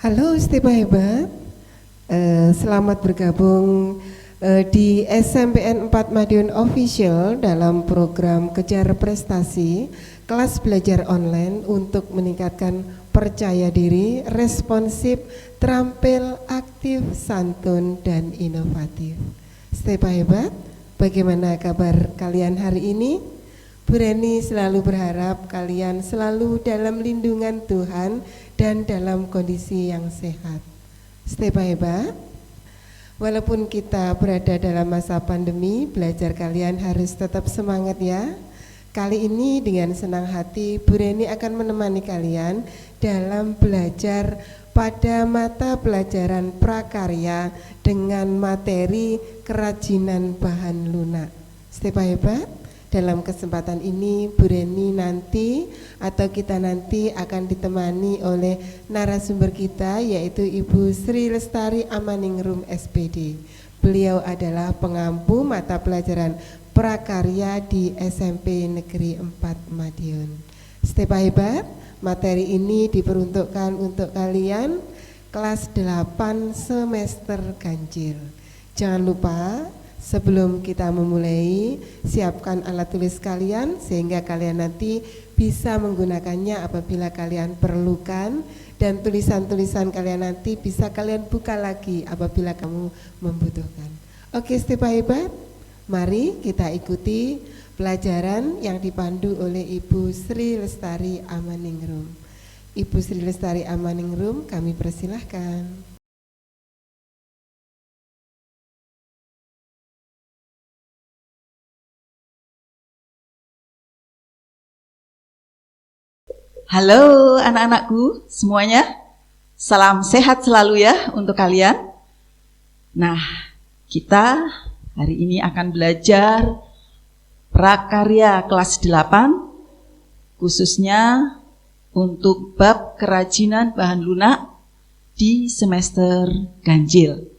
Halo Stipa Hebat, selamat bergabung di SMPN 4 Madiun Official dalam program Kejar Prestasi, kelas belajar online untuk meningkatkan percaya diri, responsif, terampil, aktif, santun, dan inovatif. Stipa Hebat, bagaimana kabar kalian hari ini? Bu Reni selalu berharap kalian selalu dalam lindungan Tuhan dan dalam kondisi yang sehat. Stipa Hebat, walaupun kita berada dalam masa pandemi, belajar kalian harus tetap semangat ya. Kali ini dengan senang hati Bu Reni akan menemani kalian dalam belajar pada mata pelajaran prakarya dengan materi kerajinan bahan lunak. Stipa Hebat, dalam kesempatan ini Bu Reni nanti atau kita nanti akan ditemani oleh narasumber kita, yaitu Ibu Sri Lestari Amaningrum SPD. Beliau adalah pengampu mata pelajaran prakarya di SMP Negeri 4 Madiun. Stipa Hebat, materi ini diperuntukkan untuk kalian kelas 8 semester ganjil. Jangan lupa sebelum kita memulai, siapkan alat tulis kalian sehingga kalian nanti bisa menggunakannya apabila kalian perlukan, dan tulisan-tulisan kalian nanti bisa kalian buka lagi apabila kamu membutuhkan. Oke Stipa Hebat, mari kita ikuti pelajaran yang dipandu oleh Ibu Sri Lestari Amaningrum. Ibu Sri Lestari Amaningrum, kami persilahkan. Halo anak-anakku semuanya, salam sehat selalu ya untuk kalian. Nah, kita hari ini akan belajar prakarya kelas 8, khususnya untuk bab kerajinan bahan lunak di semester ganjil.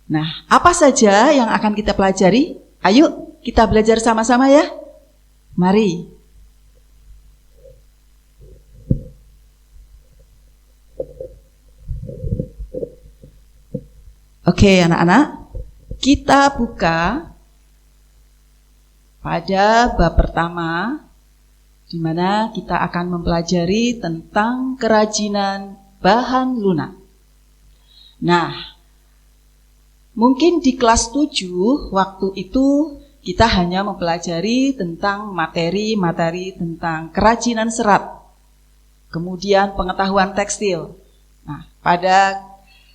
Nah, apa saja yang akan kita pelajari? Ayo kita belajar sama-sama ya. Mari. Oke anak-anak, kita buka pada bab pertama, di mana kita akan mempelajari tentang kerajinan bahan lunak. Nah, mungkin di kelas 7 waktu itu kita hanya mempelajari tentang materi-materi tentang kerajinan serat, kemudian pengetahuan tekstil. Nah, pada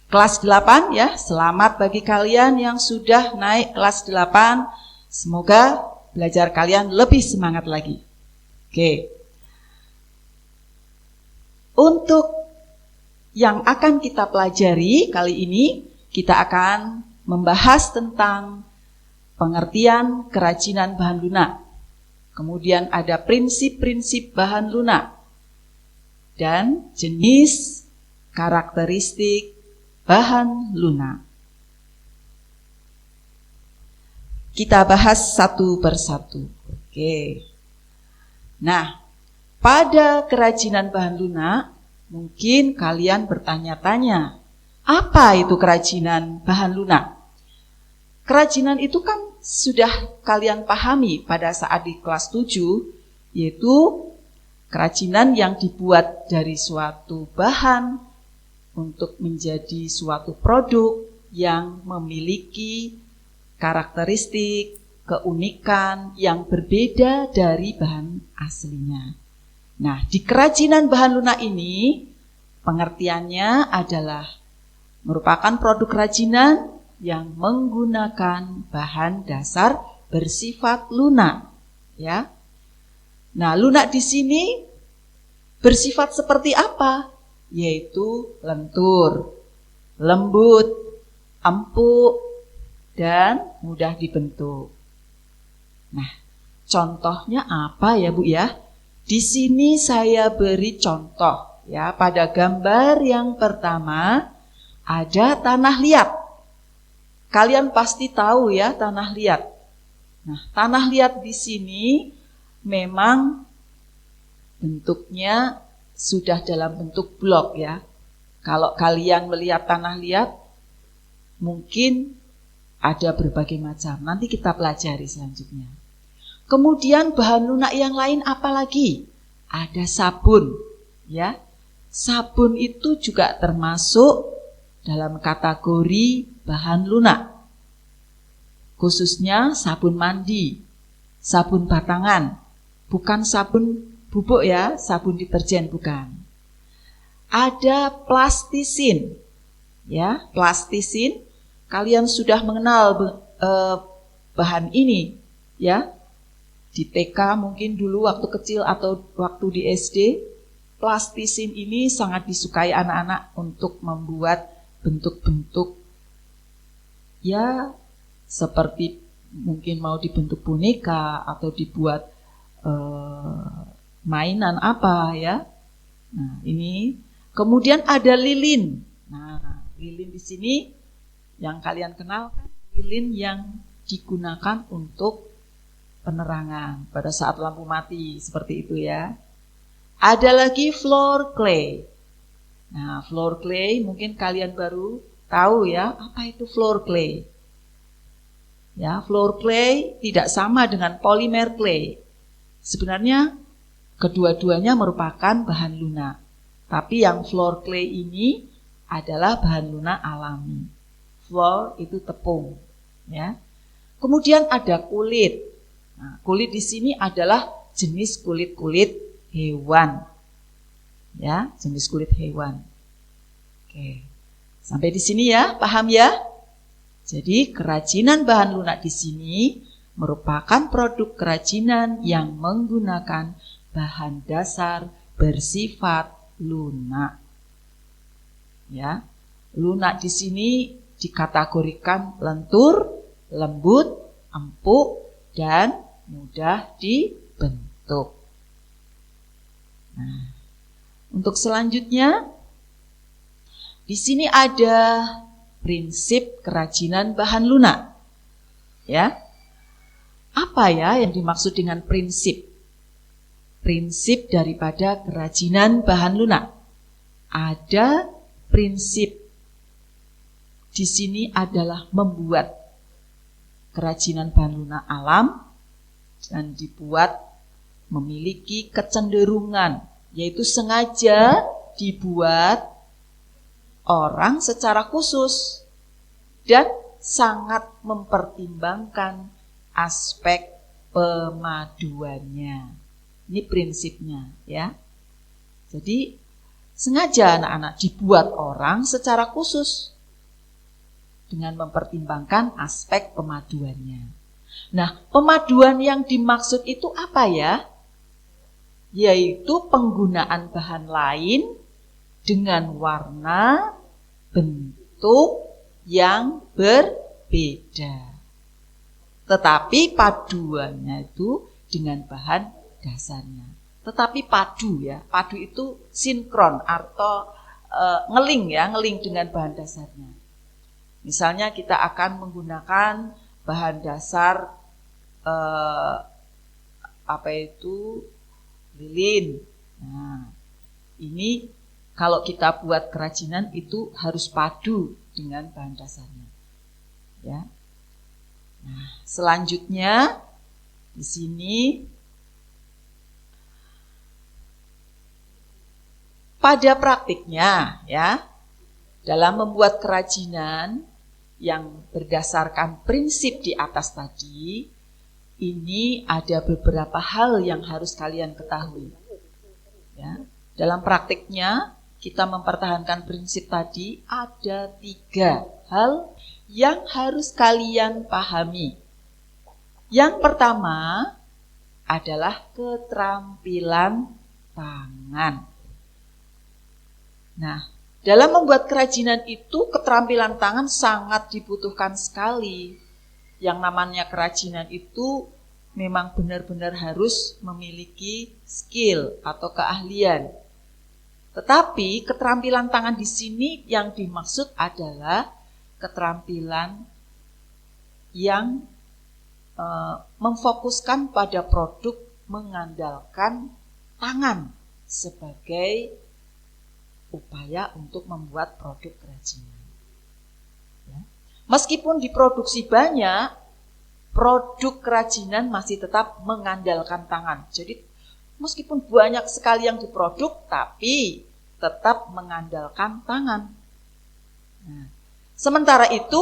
kelas 8 ya, selamat bagi kalian yang sudah naik kelas 8. Semoga belajar kalian lebih semangat lagi. Oke. Untuk yang akan kita pelajari kali ini, kita akan membahas tentang pengertian kerajinan bahan lunak. Kemudian ada prinsip-prinsip bahan lunak dan jenis karakteristik bahan lunak. Kita bahas satu persatu. Oke. Nah, pada kerajinan bahan lunak, mungkin kalian bertanya-tanya, apa itu kerajinan bahan lunak? Kerajinan itu kan sudah kalian pahami pada saat di kelas 7, yaitu kerajinan yang dibuat dari suatu bahan untuk menjadi suatu produk yang memiliki karakteristik, keunikan yang berbeda dari bahan aslinya. Nah, di kerajinan bahan lunak ini, pengertiannya adalah merupakan produk kerajinan yang menggunakan bahan dasar bersifat lunak, ya. Nah, lunak di sini bersifat seperti apa? Yaitu lentur, lembut, empuk, dan mudah dibentuk. Nah, contohnya apa ya Bu ya? Di sini saya beri contoh ya, pada gambar yang pertama ada tanah liat. Kalian pasti tahu ya tanah liat. Nah, tanah liat di sini memang bentuknya sudah dalam bentuk blok ya. Kalau kalian melihat tanah liat, mungkin ada berbagai macam. Nanti kita pelajari selanjutnya. Kemudian bahan lunak yang lain apa lagi? Ada sabun, ya. Sabun itu juga termasuk dalam kategori bahan lunak. Khususnya sabun mandi, sabun batangan, bukan sabun bubuk ya, sabun deterjen bukan. Ada plastisin, ya, plastisin. Kalian sudah mengenal bahan ini, ya. Di TK mungkin dulu waktu kecil atau waktu di SD, plastisin ini sangat disukai anak-anak untuk membuat bentuk-bentuk, ya, seperti mungkin mau dibentuk boneka atau dibuat mainan apa, ya. Nah, ini kemudian ada lilin. Nah, lilin di sini yang kalian kenal kan, lilin yang digunakan untuk penerangan pada saat lampu mati, seperti itu ya. Ada lagi floor clay. Nah, floor clay mungkin kalian baru tahu ya, apa itu floor clay. Ya, floor clay tidak sama dengan polymer clay. Sebenarnya kedua-duanya merupakan bahan lunak. Tapi yang floor clay ini adalah bahan lunak alami. Floor itu tepung, ya. Kemudian ada kulit. Nah, kulit di sini adalah jenis kulit-kulit hewan. Ya, jenis kulit hewan. Oke. Sampai di sini ya, paham ya? Jadi, kerajinan bahan lunak di sini merupakan produk kerajinan yang menggunakan bahan dasar bersifat lunak. Ya. Lunak di sini dikategorikan lentur, lembut, empuk, dan mudah dibentuk. Nah, untuk selanjutnya, di sini ada prinsip kerajinan bahan lunak. Ya, apa ya yang dimaksud dengan prinsip? Prinsip daripada kerajinan bahan lunak. Ada prinsip di sini adalah membuat kerajinan bahan lunak alam dan dibuat memiliki kecenderungan, yaitu sengaja dibuat orang secara khusus dan sangat mempertimbangkan aspek pemaduannya. Ini prinsipnya ya. Jadi sengaja anak-anak dibuat orang secara khusus dengan mempertimbangkan aspek pemaduannya. Nah, pemaduan yang dimaksud itu apa ya? Yaitu penggunaan bahan lain dengan warna, bentuk yang berbeda. Tetapi paduannya itu dengan bahan dasarnya. Tetapi padu ya, padu itu sinkron atau ngeling dengan bahan dasarnya. Misalnya kita akan menggunakan bahan dasar lilin. Nah, ini kalau kita buat kerajinan itu harus padu dengan bahan dasarnya. Ya. Nah, selanjutnya di sini pada praktiknya ya, dalam membuat kerajinan yang berdasarkan prinsip di atas tadi, ini ada beberapa hal yang harus kalian ketahui. Ya, dalam praktiknya kita mempertahankan prinsip tadi, ada 3 hal yang harus kalian pahami. Yang pertama adalah keterampilan tangan. Nah, dalam membuat kerajinan itu keterampilan tangan sangat dibutuhkan sekali. Yang namanya kerajinan itu memang benar-benar harus memiliki skill atau keahlian. Tetapi keterampilan tangan di sini yang dimaksud adalah keterampilan yang memfokuskan pada produk mengandalkan tangan sebagai upaya untuk membuat produk kerajinan. Ya. Meskipun diproduksi banyak, produk kerajinan masih tetap mengandalkan tangan. Jadi meskipun banyak sekali yang diproduk, tapi tetap mengandalkan tangan. Nah, sementara itu,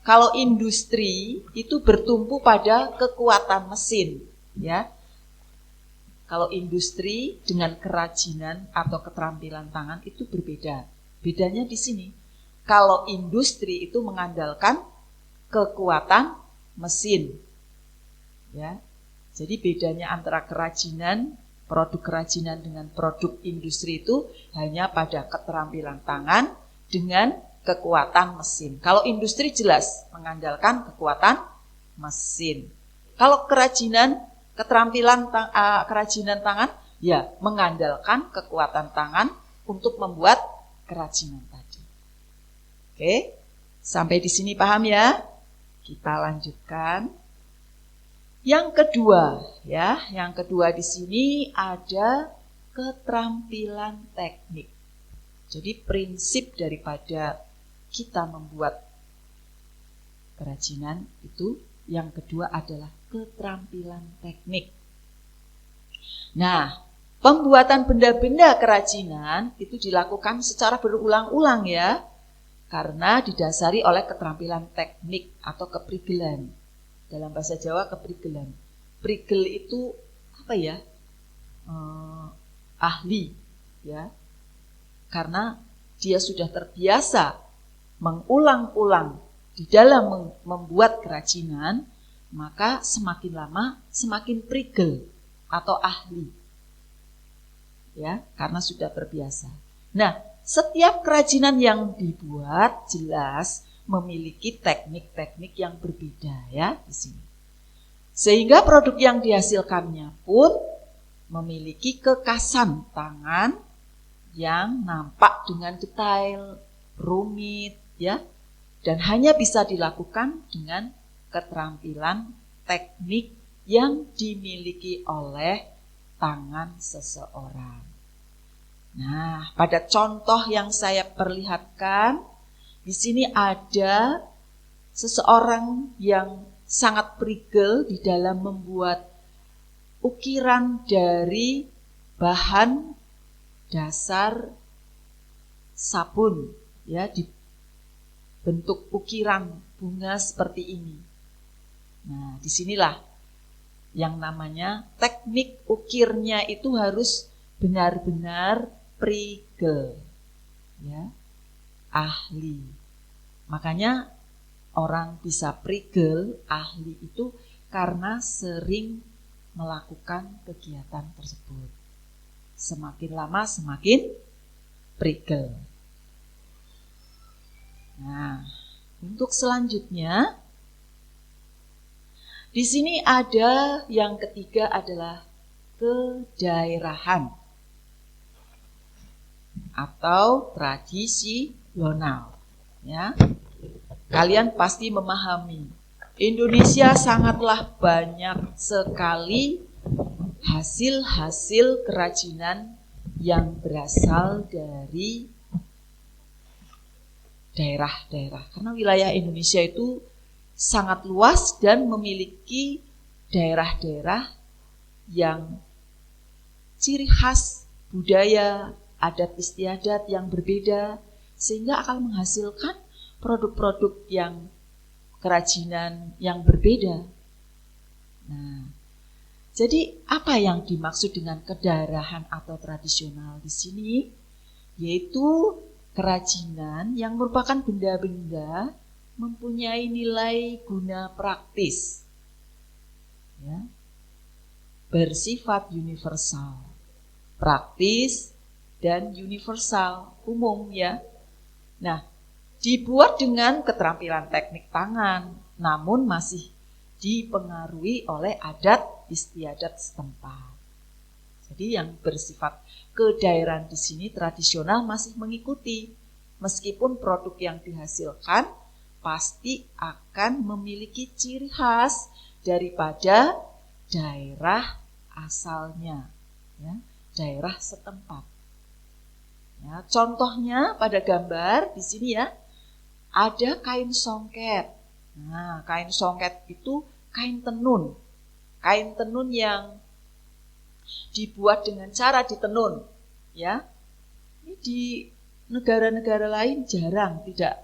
kalau industri itu bertumpu pada kekuatan mesin, ya. Kalau industri dengan kerajinan atau keterampilan tangan itu berbeda. Bedanya di sini. Kalau industri itu mengandalkan kekuatan mesin. Ya. Jadi bedanya antara kerajinan, produk kerajinan dengan produk industri itu hanya pada keterampilan tangan dengan kekuatan mesin. Kalau industri jelas mengandalkan kekuatan mesin. Kalau kerajinan, kerajinan tangan, ya mengandalkan kekuatan tangan untuk membuat kerajinan tadi. Oke, sampai di sini paham ya? Kita lanjutkan. Yang kedua, ya, yang kedua di sini ada keterampilan teknik. Jadi prinsip daripada kita membuat kerajinan itu yang kedua adalah keterampilan teknik. Nah, pembuatan benda-benda kerajinan itu dilakukan secara berulang-ulang ya, karena didasari oleh keterampilan teknik atau keprigelan. Dalam bahasa Jawa keprigelan. Prigel itu apa ya? Ahli ya. Karena dia sudah terbiasa mengulang-ulang di dalam membuat kerajinan, maka semakin lama semakin prigel atau ahli. Ya, karena sudah terbiasa. Nah, setiap kerajinan yang dibuat jelas memiliki teknik-teknik yang berbeda ya di sini. Sehingga produk yang dihasilkannya pun memiliki kekasan tangan yang nampak dengan detail, rumit ya, dan hanya bisa dilakukan dengan keterampilan teknik yang dimiliki oleh tangan seseorang. Nah, pada contoh yang saya perlihatkan, di sini ada seseorang yang sangat prigel di dalam membuat ukiran dari bahan dasar sabun, ya, di bentuk ukiran bunga seperti ini. Nah, disinilah yang namanya teknik ukirnya itu harus benar-benar prigel, ya, ahli. Makanya orang bisa prigel, ahli itu karena sering melakukan kegiatan tersebut. Semakin lama semakin prigel. Nah, untuk selanjutnya di sini ada yang ketiga adalah kedaerahan atau tradisional. Ya, kalian pasti memahami. Indonesia sangatlah banyak sekali hasil-hasil kerajinan yang berasal dari daerah-daerah. Karena wilayah Indonesia itu sangat luas dan memiliki daerah-daerah yang ciri khas budaya, adat istiadat yang berbeda, sehingga akan menghasilkan produk-produk yang kerajinan yang berbeda. Nah, jadi apa yang dimaksud dengan kedaerahan atau tradisional di sini? Yaitu kerajinan yang merupakan benda-benda mempunyai nilai guna praktis, ya, bersifat universal, praktis dan universal, umum ya. Nah, dibuat dengan keterampilan teknik tangan, namun masih dipengaruhi oleh adat istiadat setempat. Jadi yang bersifat kedaerahan di sini tradisional masih mengikuti, meskipun produk yang dihasilkan pasti akan memiliki ciri khas daripada daerah asalnya, ya, daerah setempat. Ya, contohnya pada gambar di sini ya, ada kain songket. Nah, kain songket itu kain tenun. Kain tenun yang dibuat dengan cara ditenun, ya. Ini di negara-negara lain jarang, tidak.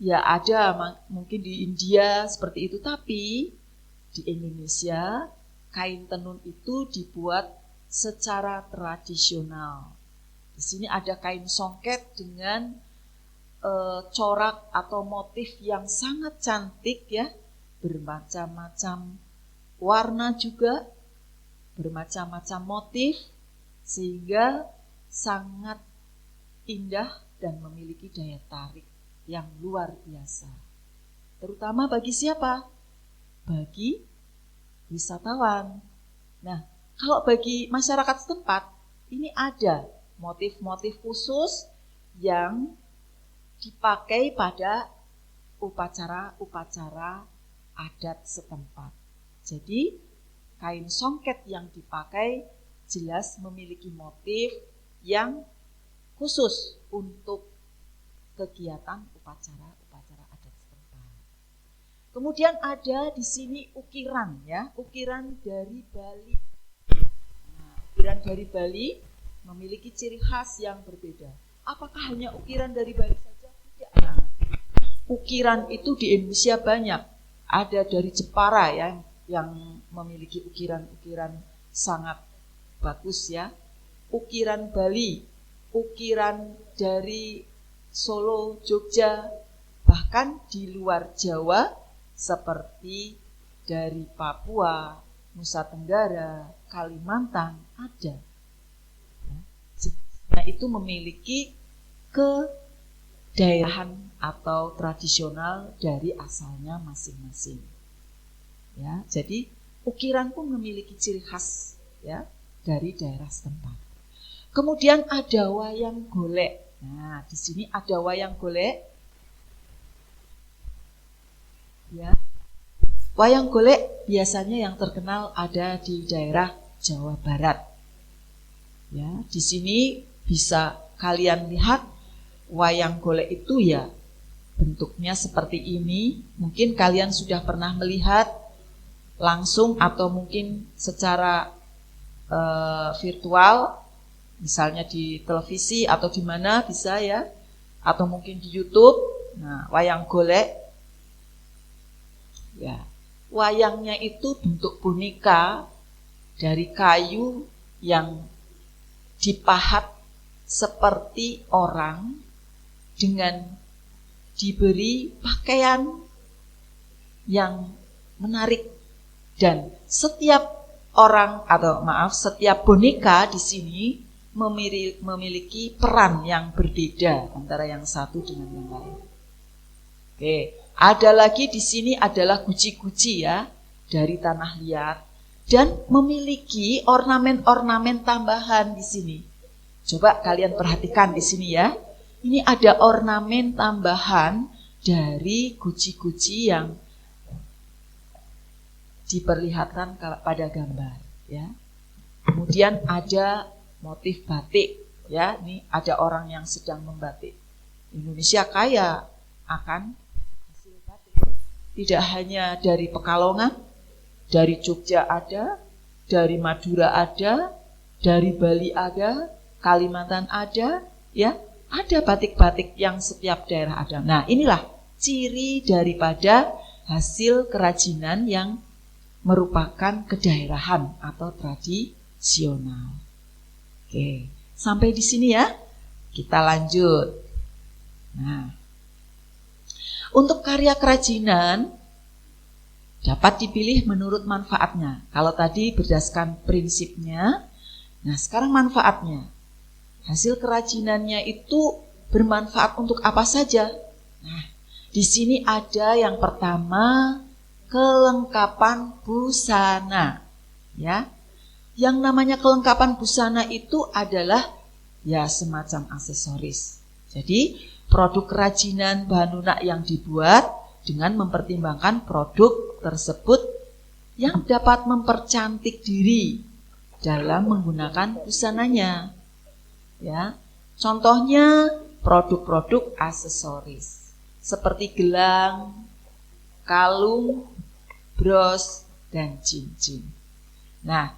Ya ada mungkin di India seperti itu, tapi di Indonesia kain tenun itu dibuat secara tradisional. Di sini ada kain songket dengan corak atau motif yang sangat cantik ya, bermacam-macam warna juga, bermacam-macam motif, sehingga sangat indah dan memiliki daya tarik yang luar biasa. Terutama bagi siapa? Bagi wisatawan. Nah, kalau bagi masyarakat setempat, ini ada motif-motif khusus yang dipakai pada upacara-upacara adat setempat. Jadi, kain songket yang dipakai jelas memiliki motif yang khusus untuk kegiatan upacara-upacara adat setempat. Kemudian ada di sini ukiran ya, ukiran dari Bali. Nah, ukiran dari Bali memiliki ciri khas yang berbeda. Apakah hanya ukiran dari Bali saja? Tidak. Nah, ukiran itu di Indonesia banyak. Ada dari Jepara ya, yang memiliki ukiran-ukiran sangat bagus ya. Ukiran Bali, ukiran dari Solo, Jogja, bahkan di luar Jawa seperti dari Papua, Nusa Tenggara, Kalimantan ada. Nah, itu memiliki kedaerahan atau tradisional dari asalnya masing-masing. Ya, jadi ukiran pun memiliki ciri khas ya dari daerah setempat. Kemudian ada wayang golek. Nah, di sini ada wayang golek. Ya. Wayang golek biasanya yang terkenal ada di daerah Jawa Barat. Ya, di sini bisa kalian lihat wayang golek itu ya bentuknya seperti ini. Mungkin kalian sudah pernah melihat langsung atau mungkin secara virtual, misalnya di televisi atau di mana bisa ya, atau mungkin di YouTube. Nah, wayang golek ya, wayangnya itu bentuk boneka dari kayu yang dipahat seperti orang dengan diberi pakaian yang menarik, dan setiap setiap boneka di sini memiliki peran yang berbeda antara yang satu dengan yang lain. Oke, ada lagi di sini adalah guci-guci ya dari tanah liat dan memiliki ornamen-ornamen tambahan di sini. Coba kalian perhatikan di sini ya. Ini ada ornamen tambahan dari guci-guci yang diperlihatkan pada gambar ya. Kemudian ada motif batik ya, ini ada orang yang sedang membatik. Indonesia kaya akan hasil batik. Tidak hanya dari Pekalongan, dari Jogja ada, dari Madura ada, dari Bali ada, Kalimantan ada ya. Ada batik-batik yang setiap daerah ada. Nah, inilah ciri daripada hasil kerajinan yang merupakan kedaerahan atau tradisional. Oke, sampai di sini ya. Kita lanjut. Nah, untuk karya kerajinan dapat dipilih menurut manfaatnya. Kalau tadi berdasarkan prinsipnya, nah sekarang manfaatnya. Hasil kerajinannya itu bermanfaat untuk apa saja? Nah, di sini ada yang pertama, kelengkapan busana. Ya. Yang namanya kelengkapan busana itu adalah ya semacam aksesoris. Jadi, produk kerajinan bahan lunak yang dibuat dengan mempertimbangkan produk tersebut yang dapat mempercantik diri dalam menggunakan busananya. Ya. Contohnya produk-produk aksesoris seperti gelang, kalung, bros, dan cincin. Nah,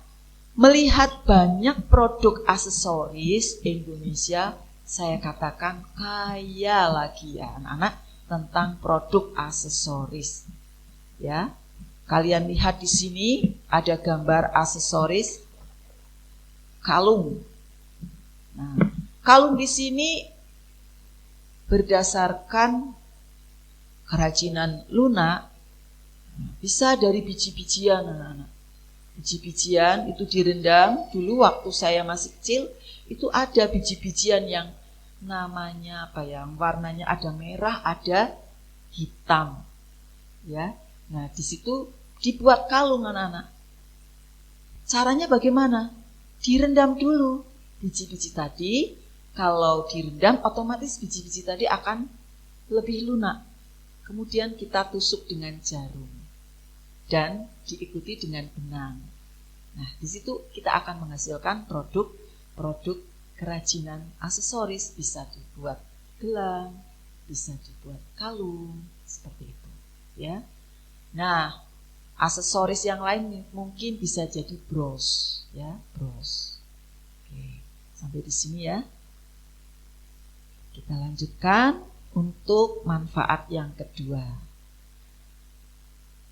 melihat banyak produk aksesoris Indonesia, saya katakan kaya lagi ya anak-anak tentang produk aksesoris. Ya, kalian lihat di sini ada gambar aksesoris kalung. Nah, kalung di sini berdasarkan kerajinan lunak bisa dari biji-bijian anak-anak. Biji-bijian itu direndam. Dulu waktu saya masih kecil itu ada biji-bijian yang namanya apa ya? Warnanya ada merah, ada hitam. Ya. Nah, di situ dibuat kalung anak-anak. Caranya bagaimana? Direndam dulu biji-biji tadi. Kalau direndam otomatis biji-biji tadi akan lebih lunak. Kemudian kita tusuk dengan jarum dan diikuti dengan benang. Nah, di situ kita akan menghasilkan produk kerajinan aksesoris, bisa dibuat gelang, bisa dibuat kalung, seperti itu, ya. Nah, aksesoris yang lain mungkin bisa jadi bros, ya, bros. Oke, sampai di sini ya. Kita lanjutkan untuk manfaat yang kedua.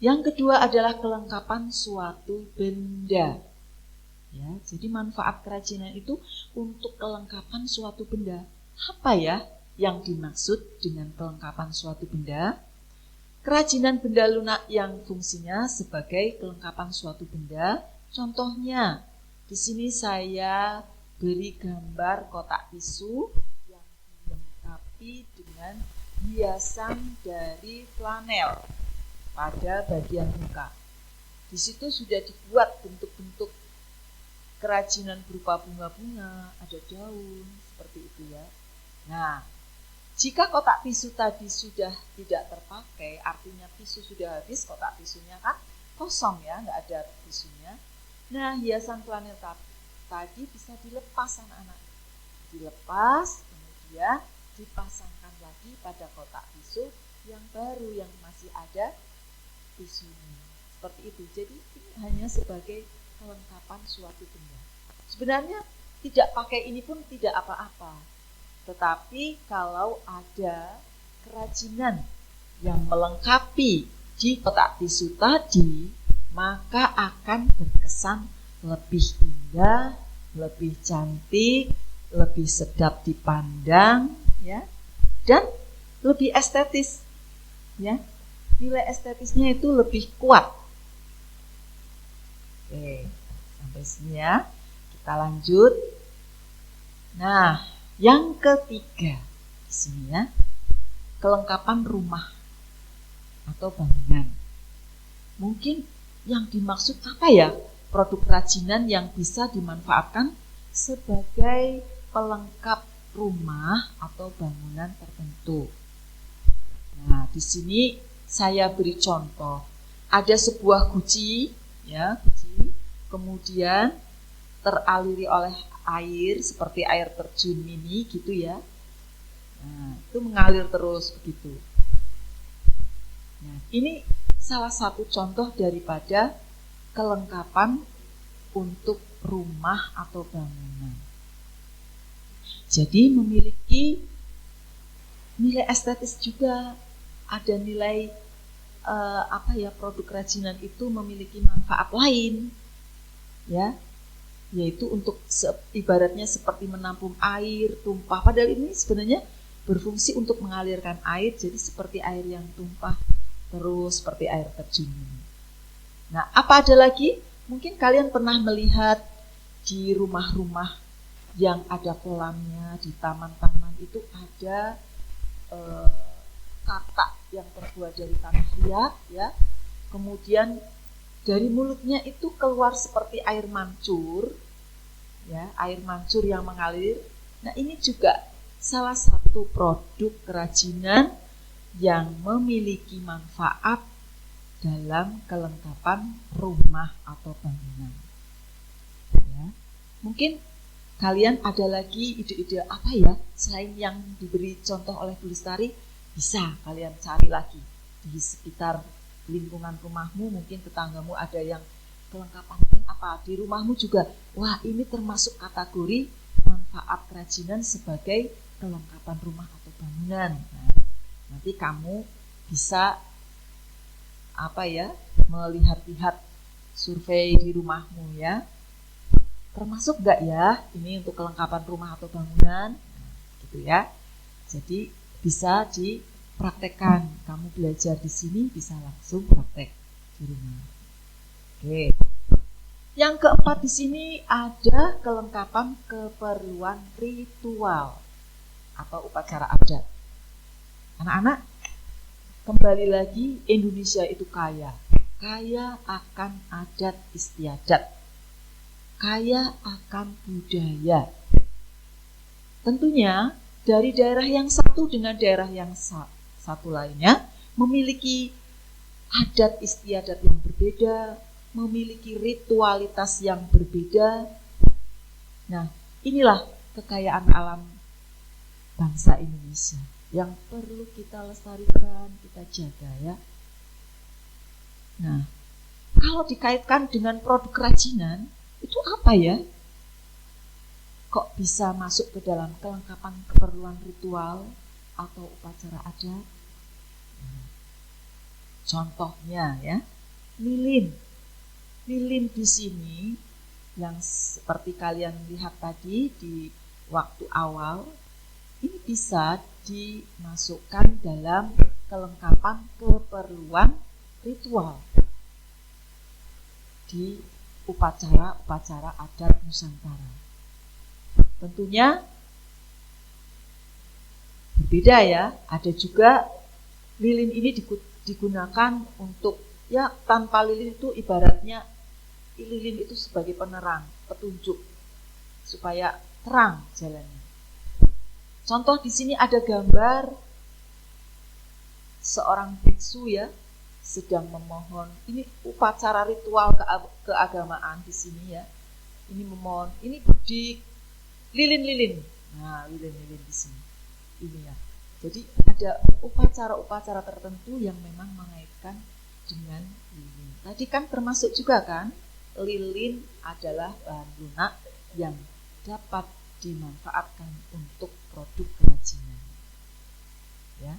Yang kedua adalah kelengkapan suatu benda. Ya, jadi manfaat kerajinan itu untuk kelengkapan suatu benda. Apa ya yang dimaksud dengan kelengkapan suatu benda? Kerajinan benda lunak yang fungsinya sebagai kelengkapan suatu benda. Contohnya, di sini saya beri gambar kotak tisu yang dilengkapi dengan hiasan dari flanel pada bagian muka. Di situ sudah dibuat bentuk-bentuk kerajinan berupa bunga-bunga, ada daun, seperti itu ya. Nah, jika kotak tisu tadi sudah tidak terpakai, artinya tisu sudah habis, kotak tisunya kan kosong ya, nggak ada tisunya. Nah, hiasan flanel tadi bisa dilepas anak-anak. Dilepas, kemudian dipasangkan lagi pada kotak tisu yang baru, yang masih ada tisunya. Seperti itu. Jadi ini hanya sebagai kelengkapan suatu benda. Sebenarnya tidak pakai ini pun tidak apa-apa. Tetapi kalau ada kerajinan yang melengkapi di kotak tisu tadi, maka akan berkesan lebih indah, lebih cantik, lebih sedap dipandang, ya, dan lebih estetis, ya. Nilai estetisnya itu lebih kuat. Oke, sampai sini ya. Kita lanjut. Nah, yang ketiga di sini ya, kelengkapan rumah atau bangunan. Mungkin yang dimaksud apa ya? Produk kerajinan yang bisa dimanfaatkan sebagai pelengkap rumah atau bangunan tertentu. Nah, di sini saya beri contoh. Ada sebuah guci, ya, guci, kemudian teraliri oleh air seperti air terjun mini gitu ya. Nah, itu mengalir terus begitu. Nah, ini salah satu contoh daripada kelengkapan untuk rumah atau bangunan. Jadi memiliki nilai estetis juga, ada nilai produk kerajinan itu memiliki manfaat lain, ya, yaitu untuk ibaratnya seperti menampung air tumpah. Padahal ini sebenarnya berfungsi untuk mengalirkan air, jadi seperti air yang tumpah terus seperti air terjun. Nah, apa ada lagi? Mungkin kalian pernah melihat di rumah-rumah yang ada kolamnya, di taman-taman itu ada katak yang terbuat dari tanah liat, ya. Kemudian dari mulutnya itu keluar seperti air mancur, ya, air mancur yang mengalir. Nah, ini juga salah satu produk kerajinan yang memiliki manfaat dalam kelengkapan rumah atau bangunan. Ya. Mungkin kalian ada lagi ide-ide apa ya selain yang diberi contoh oleh Bu Lestari? Bisa kalian cari lagi di sekitar lingkungan rumahmu, mungkin tetanggamu ada yang kelengkapan lain apa, di rumahmu juga, wah ini termasuk kategori manfaat kerajinan sebagai kelengkapan rumah atau bangunan. Nah, nanti kamu bisa melihat-lihat survei di rumahmu ya, termasuk enggak ya ini untuk kelengkapan rumah atau bangunan, gitu ya. Jadi bisa dipraktekkan, kamu belajar di sini bisa langsung praktek di rumah. Oke. Yang keempat di sini ada kelengkapan keperluan ritual atau upacara adat. Anak-anak, kembali lagi Indonesia itu kaya akan adat istiadat, kaya akan budaya. Tentunya dari daerah yang satu dengan daerah yang satu lainnya memiliki adat istiadat yang berbeda, memiliki ritualitas yang berbeda. Nah, inilah kekayaan alam bangsa Indonesia yang perlu kita lestarikan, kita jaga ya. Nah, kalau dikaitkan dengan produk kerajinan, itu apa ya? Kok bisa masuk ke dalam kelengkapan keperluan ritual atau upacara adat? Nah, contohnya ya, lilin. Lilin di sini yang seperti kalian lihat tadi di waktu awal, ini bisa dimasukkan dalam kelengkapan keperluan ritual di upacara-upacara adat Nusantara. Tentunya berbeda ya, ada juga lilin ini digunakan untuk, ya tanpa lilin itu ibaratnya lilin itu sebagai penerang, petunjuk supaya terang jalannya. Contoh di sini ada gambar seorang biksu ya sedang memohon. Ini upacara ritual keagamaan di sini ya. Ini memohon, ini di lilin-lilin. Nah, lilin-lilin di sini. Ini ya. Jadi ada upacara-upacara tertentu yang memang mengaitkan dengan lilin. Tadi kan termasuk juga kan, lilin adalah bahan lunak yang dapat dimanfaatkan untuk produk kerajinan. Ya.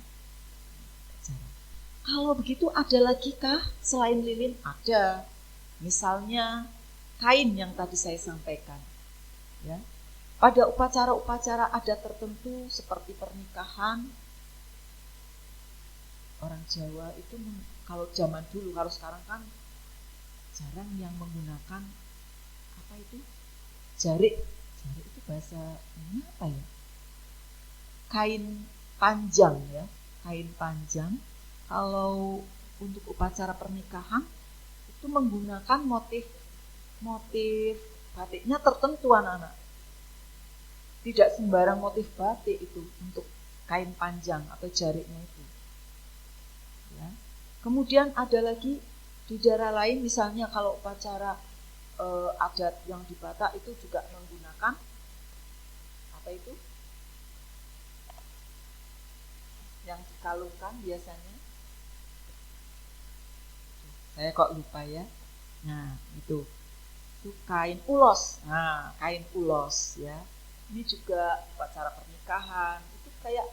Kalau begitu ada lagi kah selain lilin? Ada. Misalnya kain yang tadi saya sampaikan. Ya. Pada upacara-upacara adat tertentu seperti pernikahan, orang Jawa itu kalau zaman dulu, kalau sekarang kan jarang yang menggunakan apa itu? Jarik. Jarik itu bahasa apa ya? Kain panjang ya, kain panjang. Kalau untuk upacara pernikahan itu menggunakan motif batiknya tertentu anak-anak. Tidak sembarang motif batik itu untuk kain panjang atau jariknya itu. Ya. Kemudian ada lagi di daerah lain, misalnya kalau upacara adat yang di Batak itu juga menggunakan apa itu? Yang dikalungkan biasanya. Saya kok lupa ya. Nah, itu kain ulos. Nah, kain ulos ya. Ini juga upacara pernikahan. Itu kayak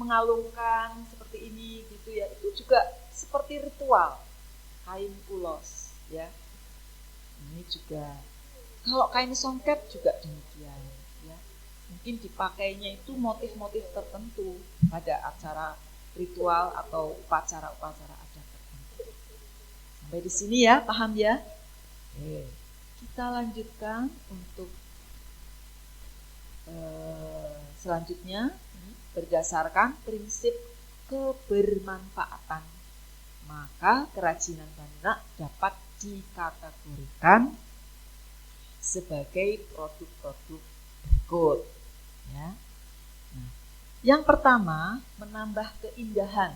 mengalungkan seperti ini gitu ya. Itu juga seperti ritual. Kain ulos ya. Ini juga kalau kain songket juga demikian ya. Mungkin dipakainya itu motif-motif tertentu pada acara ritual atau upacara-upacara adat tertentu. Sampai di sini ya, paham ya? Oke. Kita lanjutkan untuk selanjutnya berdasarkan prinsip kebermanfaatan. Maka kerajinan bangunan dapat dikategorikan sebagai produk-produk berikut. Ya. Nah, yang pertama, menambah keindahan.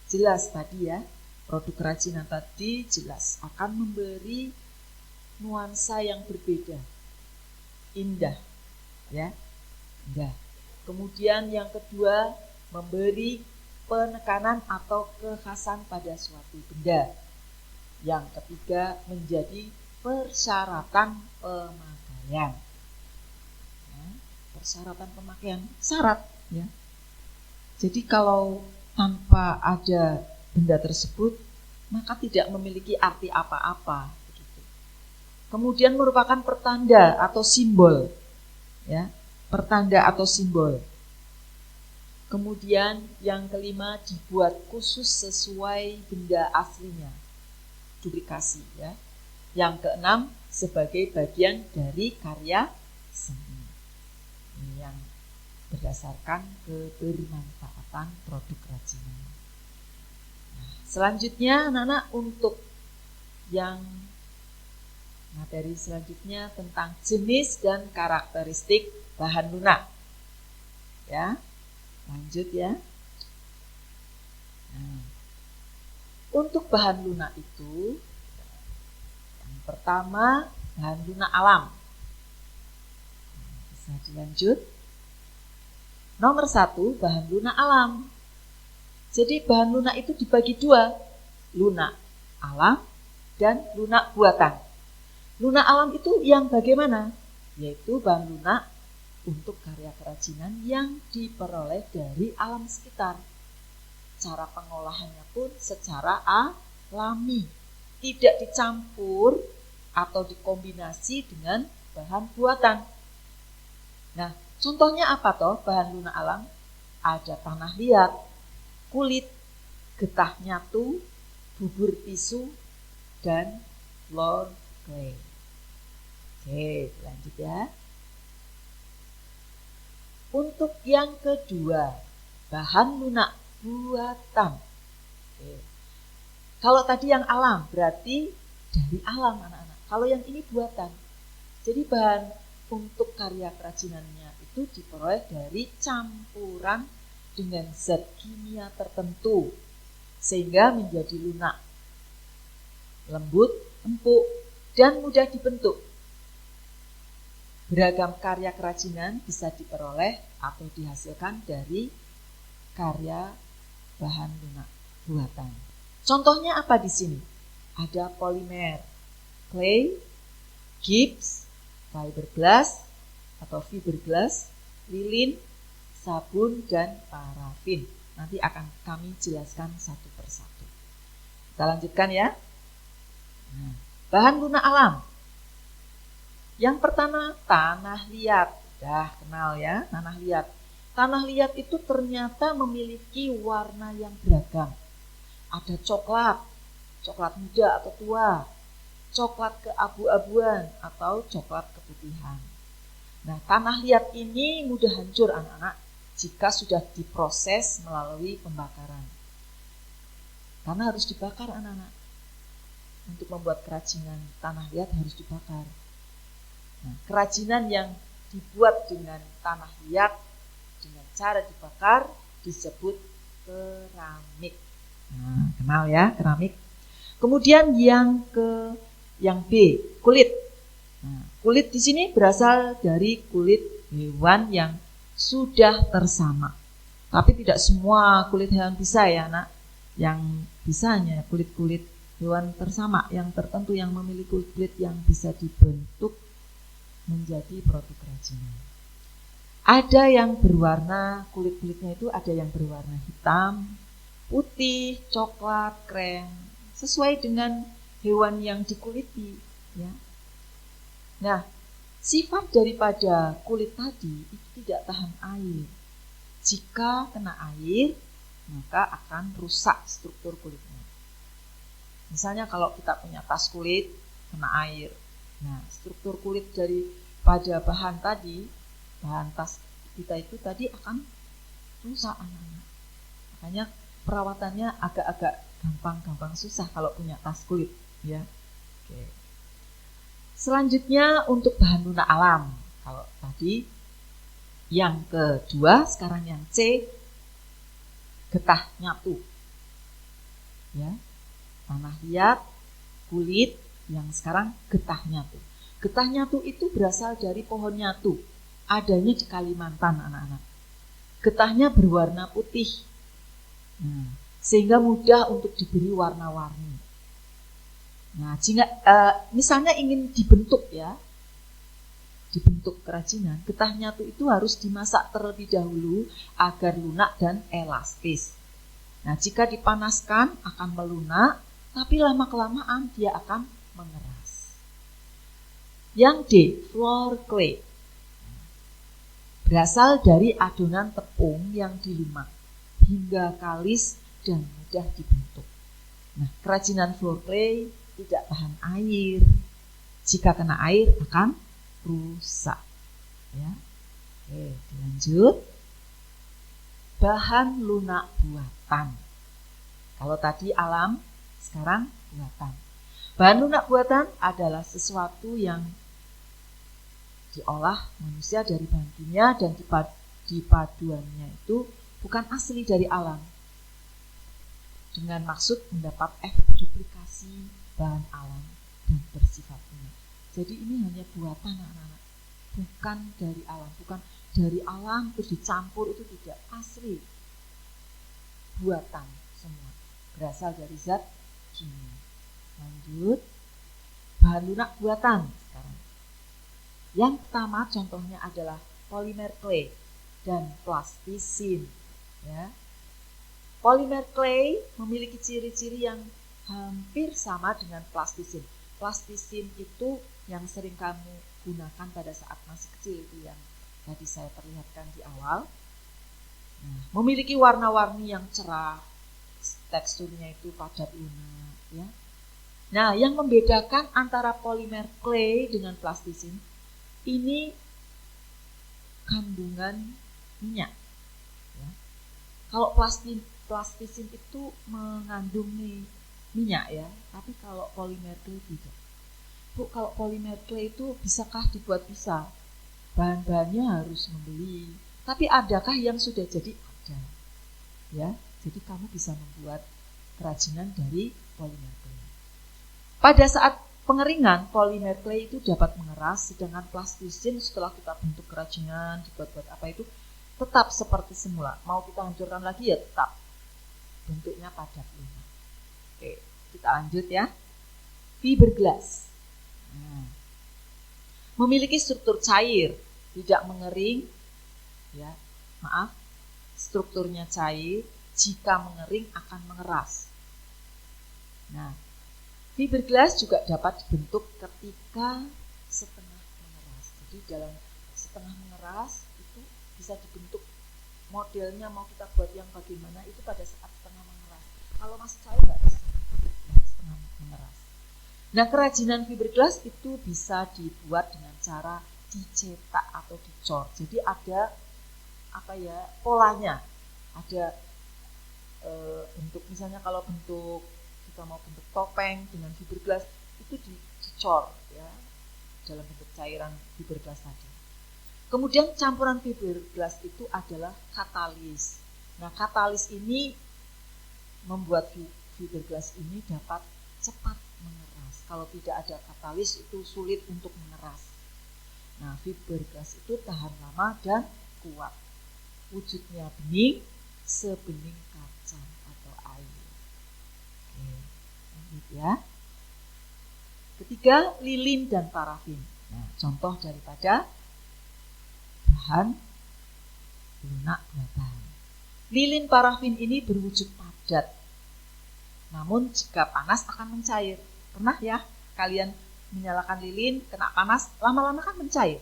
Jelas tadi ya, produk kerajinan tadi jelas akan memberi nuansa yang berbeda. indah, ya, indah. Kemudian yang kedua, memberi penekanan atau kekhasan pada suatu benda. Yang ketiga, menjadi persyaratan pemakaian. Ya, persyaratan pemakaian, syarat, ya. Jadi kalau tanpa ada benda tersebut, maka tidak memiliki arti apa-apa. Begitu. Kemudian merupakan pertanda atau simbol, ya, pertanda atau simbol. Kemudian yang kelima, dibuat khusus sesuai benda aslinya, duplikasi, ya. Yang keenam, sebagai bagian dari karya seni. Ini yang berdasarkan kebermanfaatan produk kerajinan. Nah, selanjutnya anak-anak, untuk yang materi selanjutnya tentang jenis dan karakteristik bahan lunak. Ya, lanjut ya. Nah, untuk bahan lunak itu, yang pertama bahan lunak alam. Bisa dilanjut. Nomor 1, bahan lunak alam. Jadi bahan lunak itu dibagi dua, lunak alam dan lunak buatan. Lunak alam itu yang bagaimana? Yaitu bahan lunak untuk karya kerajinan yang diperoleh dari alam sekitar. Cara pengolahannya pun secara alami, tidak dicampur atau dikombinasi dengan bahan buatan. Nah, contohnya apa toh bahan lunak alam? Ada tanah liat, kulit, getah nyatu, bubur tisu, dan floor clay. Oke, lanjut ya. Untuk yang kedua, bahan lunak buatan. Oke. Kalau tadi yang alam, berarti dari alam anak-anak. Kalau yang ini buatan. Jadi bahan untuk karya kerajinannya itu diperoleh dari campuran dengan zat kimia tertentu sehingga menjadi lunak, lembut, empuk, dan mudah dibentuk. Beragam karya kerajinan bisa diperoleh atau dihasilkan dari karya bahan lunak buatan. Contohnya apa di sini? Ada polimer, clay, gips, fiberglass atau fiberglass, lilin, sabun, dan parafin. Nanti akan kami jelaskan satu persatu. Kita lanjutkan ya. Nah, bahan lunak alam. Yang pertama, tanah liat. Dah kenal ya, tanah liat. Tanah liat itu ternyata memiliki warna yang beragam. Ada coklat, coklat muda atau tua, coklat keabu-abuan atau coklat keputihan. Nah, tanah liat ini mudah hancur anak-anak jika sudah diproses melalui pembakaran. Karena harus dibakar anak-anak. Untuk membuat kerajinan tanah liat harus dibakar. Nah, kerajinan yang dibuat dengan tanah liat dengan cara dibakar disebut keramik. Nah, kenal ya keramik. Kemudian yang B, kulit. Nah, kulit di sini berasal dari kulit hewan yang sudah tersamak. Tapi tidak semua kulit hewan bisa ya, Nak. Yang bisanya kulit-kulit hewan tersamak yang tertentu yang memiliki kulit yang bisa dibentuk menjadi produk kerajinan. Ada yang berwarna, kulit-kulitnya itu ada yang berwarna hitam, putih, coklat, krem, sesuai dengan hewan yang dikuliti, ya. Nah, sifat daripada kulit tadi itu tidak tahan air. Jika kena air, maka akan rusak struktur kulitnya. Misalnya kalau kita punya tas kulit, kena air. Nah, struktur kulit daripada bahan tadi, bahan tas kita itu tadi akan rusak anak-anak. Makanya perawatannya agak-agak gampang susah kalau punya tas kulit, ya. Oke. Selanjutnya untuk bahan lunak alam. Kalau tadi yang kedua, sekarang yang C, getah nyatu. Ya. Tanah liat, kulit, yang sekarang getah nyatu. Getah nyatu itu berasal dari pohon nyatu, adanya di Kalimantan anak-anak. Getahnya berwarna putih, sehingga mudah untuk diberi warna-warni. Nah, jika misalnya ingin dibentuk kerajinan, getah nyatu itu harus dimasak terlebih dahulu agar lunak dan elastis. Nah, jika dipanaskan akan melunak, tapi lama-kelamaan dia akan mengeras. Yang D, floor clay. Berasal dari adonan tepung yang dilumak hingga kalis dan mudah dibentuk. Nah, kerajinan floor clay tidak tahan air. Jika kena air akan rusak. Ya. Oke, dilanjut. Bahan lunak buatan. Kalau tadi alam, sekarang buatan. Bahan lunak buatan adalah sesuatu yang diolah manusia dari bahan kimia dan dipaduannya itu bukan asli dari alam. Dengan maksud mendapat efek duplikasi bahan alam dan bersifatnya. Jadi ini hanya buatan anak-anak, bukan dari alam, bukan dari alam terus dicampur, itu tidak asli. Buatan semua, berasal dari zat kimia. Lanjut, bahan lunak buatan sekarang. Yang pertama contohnya adalah polimer clay dan plastisin. Ya. Polimer clay memiliki ciri-ciri yang hampir sama dengan plastisin. Plastisin itu yang sering kamu gunakan pada saat masih kecil, itu yang tadi saya perlihatkan di awal. Nah, memiliki warna-warni yang cerah, teksturnya itu padat lunak. Ya. Nah, yang membedakan antara polimer clay dengan plastisin ini kandungan minyak. Ya. Kalau plastisin itu mengandung minyak ya, tapi kalau polimer clay tidak. Bu, kalau polimer clay itu bisakah dibuat? Bisa. Bahan-bahannya harus membeli. Tapi adakah yang sudah jadi? Ada. Ya, jadi kamu bisa membuat kerajinan dari polimer clay. Pada saat pengeringan, polimer clay itu dapat mengeras, sedangkan plastisin setelah kita bentuk kerajinan, dibuat-buat apa itu, tetap seperti semula. Mau kita hancurkan lagi ya tetap. Bentuknya padat lunak. Oke, kita lanjut ya. Fiberglass. Nah, memiliki struktur cair, tidak mengering. Ya, maaf, strukturnya cair. Jika mengering akan mengeras. Nah, fiberglass juga dapat dibentuk ketika setengah mengeras. Jadi dalam setengah mengeras itu bisa dibentuk modelnya, mau kita buat yang bagaimana itu pada saat setengah mengeras. Kalau masih cair nggak bisa, setengah mengeras. Nah, kerajinan fiberglass itu bisa dibuat dengan cara dicetak atau dicor. Jadi ada polanya, ada bentuk, misalnya kalau bentuk kita mau bentuk topeng dengan fiberglass itu dicor ya dalam bentuk cairan fiberglass tadi. Kemudian campuran fiberglass itu adalah katalis. Nah, katalis ini membuat fiberglass ini dapat cepat mengeras. Kalau tidak ada katalis itu sulit untuk mengeras. Nah, fiberglass itu tahan lama dan kuat. Wujudnya bening, sebening kaca atau air. Oke, lanjut ya. Ketiga, lilin dan parafin. Nah, contoh daripada bahan lunak buatan. Lilin parafin ini berwujud padat, namun jika panas akan mencair. Pernah ya kalian menyalakan lilin, kena panas, lama-lama kan mencair.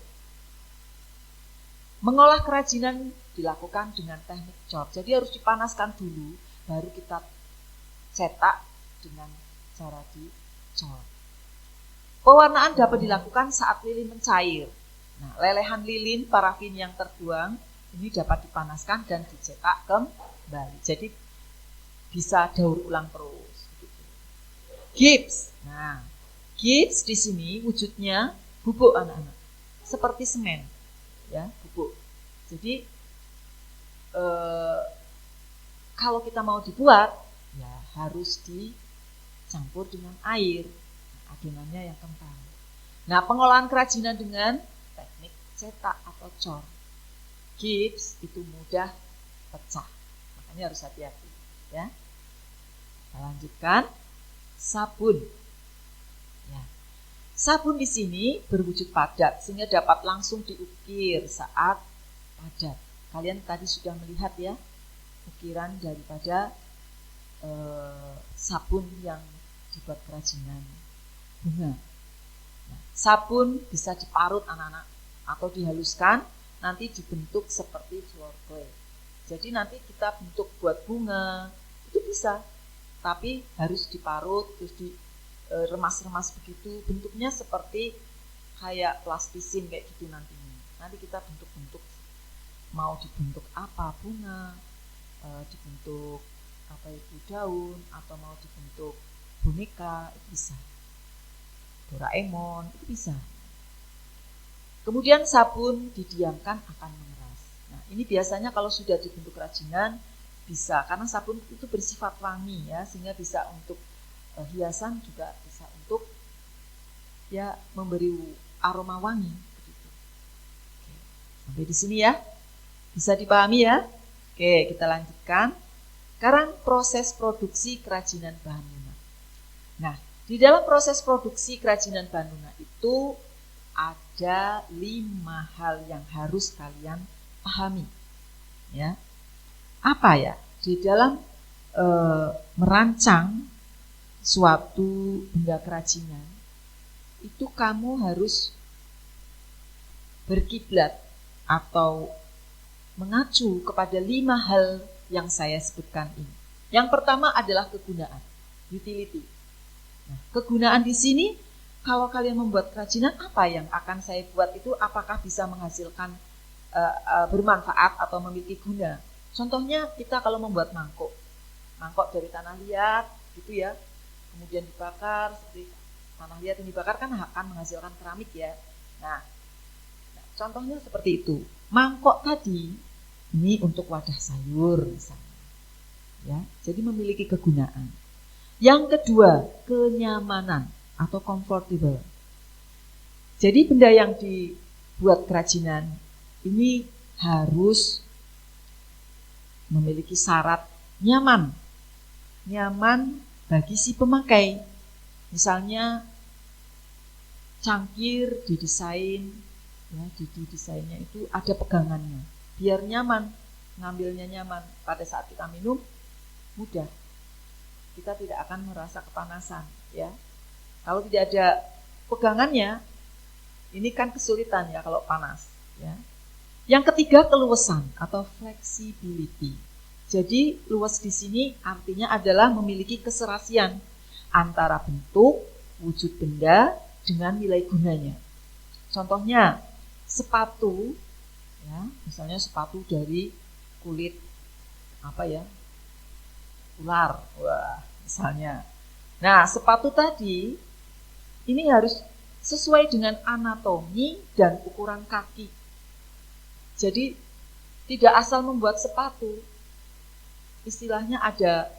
Mengolah kerajinan dilakukan dengan teknik cor. Jadi harus dipanaskan dulu, baru kita cetak dengan cara dicor. Pewarnaan dapat dilakukan saat lilin mencair. Nah, lelehan lilin parafin yang terbuang ini dapat dipanaskan dan dicetak kembali. Jadi bisa daur ulang terus. Gips. Nah, gips di sini wujudnya bubuk anak-anak, seperti semen, ya bubuk. Jadi kalau kita mau dibuat, ya harus dicampur dengan air, adonannya yang kental. Nah, pengolahan kerajinan dengan teknik cetak atau cor. Gips itu mudah pecah, makanya harus hati-hati ya. Kita lanjutkan sabun. Ya. Sabun di sini berwujud padat sehingga dapat langsung diukir saat padat. Kalian tadi sudah melihat ya ukiran daripada sabun yang dibuat kerajinan bunga. Nah, sabun bisa diparut anak-anak atau dihaluskan, nanti dibentuk seperti floor clay. Jadi nanti kita bentuk buat bunga itu bisa, tapi harus diparut terus diremas-remas begitu, bentuknya seperti kayak plastisin kayak gitu nantinya. Nanti kita bentuk-bentuk, mau dibentuk apa, bunga, dibentuk apa itu daun, atau mau dibentuk boneka itu bisa, Doraemon itu bisa. Kemudian sabun didiamkan akan mengeras. Nah, ini biasanya kalau sudah dibentuk kerajinan bisa, karena sabun itu bersifat wangi ya, sehingga bisa untuk hiasan, juga bisa untuk ya memberi aroma wangi begitu. Oke, sampai di sini ya. Bisa dipahami ya? Oke, kita lanjutkan. Sekarang proses produksi kerajinan bahan lunak. Nah, di dalam proses produksi kerajinan bahan lunak itu ada 5 hal yang harus kalian pahami. Ya, apa ya? Di dalam merancang suatu benda kerajinan itu kamu harus berkiblat atau mengacu kepada 5 hal yang saya sebutkan ini. Yang pertama adalah kegunaan, utility. Nah, kegunaan di sini, kalau kalian membuat kerajinan, apa yang akan saya buat itu apakah bisa menghasilkan bermanfaat atau memiliki guna. Contohnya kita kalau membuat mangkok dari tanah liat gitu ya, kemudian dibakar, seperti tanah liat yang dibakar kan akan menghasilkan keramik ya. Nah, contohnya seperti itu. Mangkok tadi ini untuk wadah sayur misalnya. Ya, jadi memiliki kegunaan. Yang kedua, kenyamanan atau comfortable. Jadi benda yang dibuat kerajinan ini harus memiliki syarat nyaman. Nyaman bagi si pemakai. Misalnya cangkir didesain, ya, di desainnya itu ada pegangannya, biar nyaman, ngambilnya nyaman. Pada saat kita minum mudah, kita tidak akan merasa kepanasan ya. Kalau tidak ada pegangannya, ini kan kesulitan ya kalau panas ya. Yang ketiga, keluasan atau flexibility. Jadi luas di sini artinya adalah memiliki keserasian antara bentuk, wujud benda dengan nilai gunanya. Contohnya sepatu ya, misalnya sepatu dari kulit apa ya, ular, wah misalnya. Nah, sepatu tadi ini harus sesuai dengan anatomi dan ukuran kaki. Jadi tidak asal membuat sepatu, istilahnya ada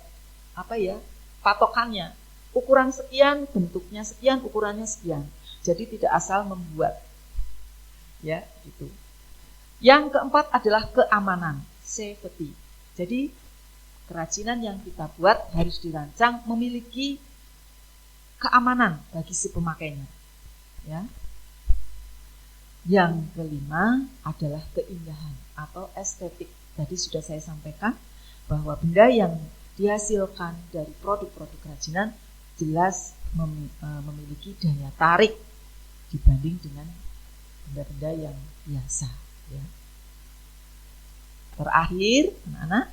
apa ya, patokannya, ukuran sekian, bentuknya sekian, ukurannya sekian. Jadi tidak asal membuat ya gitu. Yang keempat adalah keamanan, safety. Jadi kerajinan yang kita buat harus dirancang memiliki keamanan bagi si pemakainya. Ya. Yang kelima adalah keindahan atau estetik. Tadi sudah saya sampaikan bahwa benda yang dihasilkan dari produk-produk kerajinan jelas memiliki daya tarik dibanding dengan benda-benda yang biasa. Ya. Terakhir, anak-anak,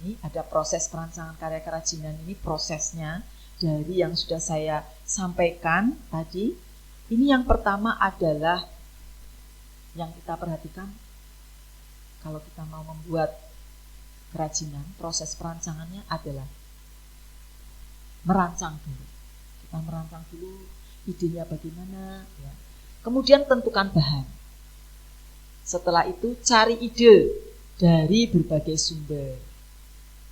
ini ada proses perancangan karya kerajinan. Ini prosesnya dari yang sudah saya sampaikan tadi. Ini yang pertama adalah yang kita perhatikan kalau kita mau membuat kerajinan, proses perancangannya adalah merancang dulu. Kita merancang dulu idenya bagaimana, ya. Kemudian tentukan bahan. Setelah itu cari ide dari berbagai sumber.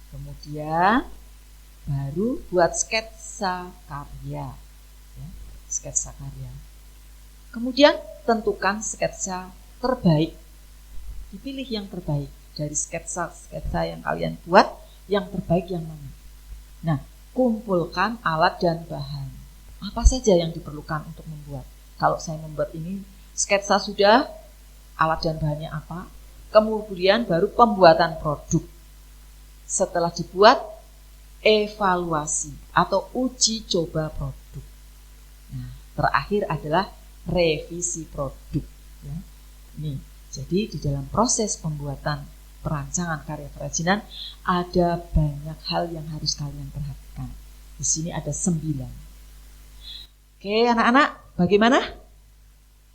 Kemudian baru buat sketsa karya, ya, sketsa karya. Kemudian tentukan sketsa terbaik. Dipilih yang terbaik dari sketsa-sketsa yang kalian buat, yang terbaik yang mana. Nah, kumpulkan alat dan bahan. Apa saja yang diperlukan untuk membuat? Kalau saya membuat ini, sketsa sudah, alat dan bahannya apa? Kemudian baru pembuatan produk. Setelah dibuat, evaluasi atau uji coba produk. Nah, terakhir adalah revisi produk. Ya. Nih, jadi di dalam proses pembuatan perancangan karya kerajinan ada banyak hal yang harus kalian perhatikan. Di sini ada 9. Oke, anak-anak, bagaimana?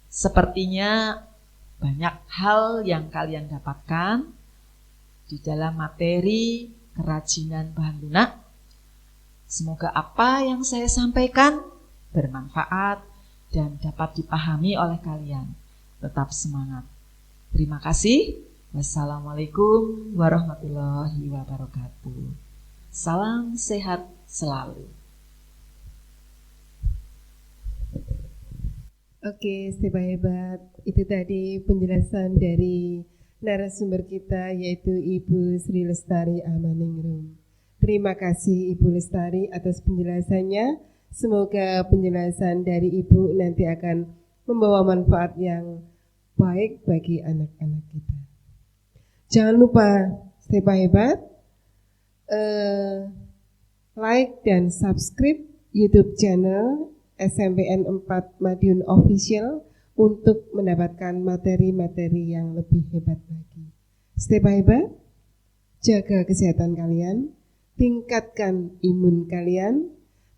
Sepertinya banyak hal yang kalian dapatkan di dalam materi kerajinan bahan lunak. Semoga apa yang saya sampaikan bermanfaat dan dapat dipahami oleh kalian. Tetap semangat. Terima kasih. Wassalamualaikum warahmatullahi wabarakatuh. Salam sehat selalu. Oke, Stepa Hebat. Itu tadi penjelasan dari narasumber kita yaitu Ibu Sri Lestari Amaningrum. Terima kasih Ibu Lestari atas penjelasannya. Semoga penjelasan dari Ibu nanti akan membawa manfaat yang baik bagi anak-anak kita. Jangan lupa Stepa Hebat, like dan subscribe YouTube channel SMPN 4 Madiun Official untuk mendapatkan materi-materi yang lebih hebat lagi. Stepa Hebat, jaga kesehatan kalian, tingkatkan imun kalian,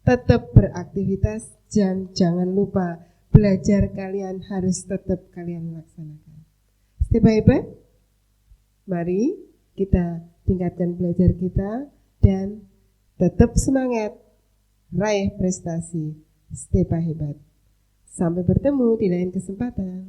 tetap beraktivitas, dan jangan lupa belajar kalian harus tetap kalian laksanakan. Stepa Hebat, mari kita tingkatkan belajar kita dan tetap semangat raih prestasi. Stepa Hebat. Sampai bertemu di lain kesempatan.